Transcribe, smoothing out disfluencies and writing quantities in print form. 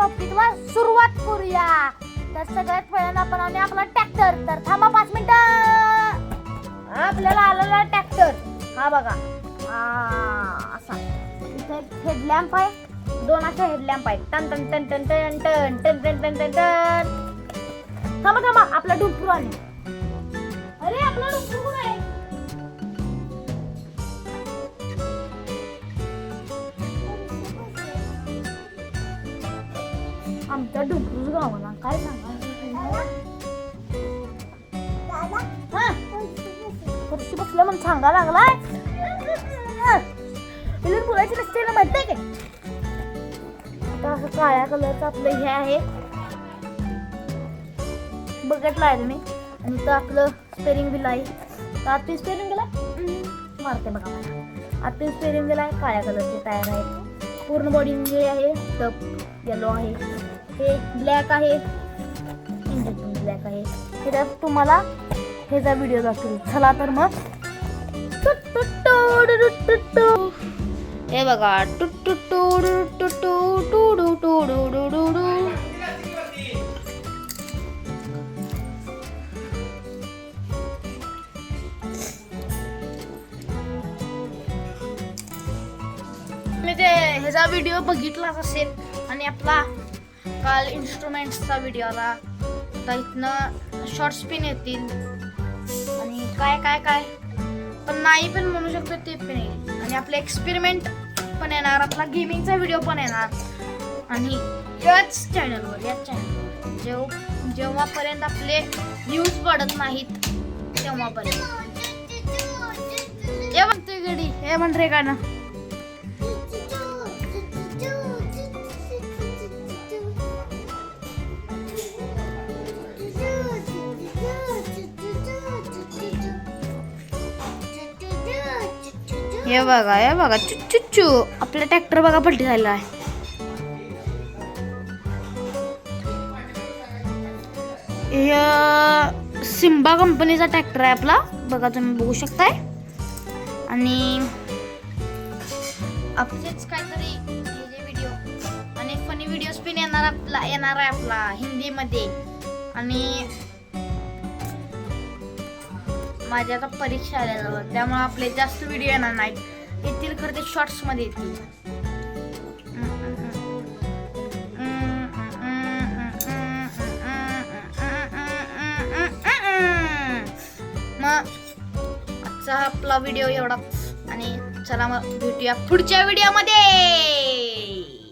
टॉपिकला सुरुवात करूया. तर सगळ्यात पहिल्यांदा आपण आणूया आपला ट्रॅक्टर. तर थांबा 5 मिनिटं. आपल्याला आलेला ट्रॅक्टर हा बघा, असा इथे हेडलॅम्प आहे, 2 असे हेडलॅम्प आहेत. टन टन टन टन टन टन टन टन टन टन टन. थांबा आपला डुंपरू आले. अरे आपला डुंपरू कुठे आहे? आमच्या डुंपरूच गावाला काय सांगा वर्षी बसलं म्हणून सांगा लागलाय. बोलायची नसते ना, माहिती आहे काय? आता असं काळ्या कलरचं आपलं हे आहे, बघितलं आहे तुम्ही. आणि इथं आपलं स्टेरिंग व्हील आहे. तर आतून स्टेरिंग व्हील आहे, मारते बघा मला. आतून स्टेरिंग व्हील आहे, काळ्या कलरचे टायर आहेत. पूर्ण बॉडी जे आहे टप येलो आहे, हे ब्लॅक आहे, इंजिन पण ब्लॅक आहे. त्यात तुम्हाला ह्याचा व्हिडिओ दाखवेल. चला तर मग हे बघा मी ते ह्याचा व्हिडिओ बघितलाच असेल. आणि आपला काल इन्स्ट्रुमेंट्सचा व्हिडिओ आला. आता इथनं शॉर्ट्स पिन येतील आणि काय काय काय पण नाही पण म्हणू शकतो ते पण येईल. आणि आपले एक्सपेरिमेंट पण येणार, आपला गेमिंगचा व्हिडिओ पण येणार. आणि याच चॅनलवर जेव्हापर्यंत आपले व्ह्यूज पडत नाहीत तेव्हापर्यंत. हे म्हणतोय गडी, हे म्हण रे गाणं. हे बघा चुच्चू आपला ट्रॅक्टर बघा पलटी झालेला आहे. सिम्बा कंपनीचा ट्रॅक्टर आहे आपला, बघा तुम्ही बघू शकताय. आणि आपलेच काहीतरी हे जे व्हिडिओ आणि फनी व्हिडिओज पण येणार आहे आपला हिंदीमध्ये. आणि माझ्या आता परीक्षा आल्या, त्यामुळे आपले जास्त व्हिडिओ येणार नाहीत. येतील खरं ते शॉर्ट्स मध्ये येतील. मग आजचा आपला व्हिडिओ एवढाच. आणि चला मग भेटूया पुढच्या व्हिडिओ मध्ये.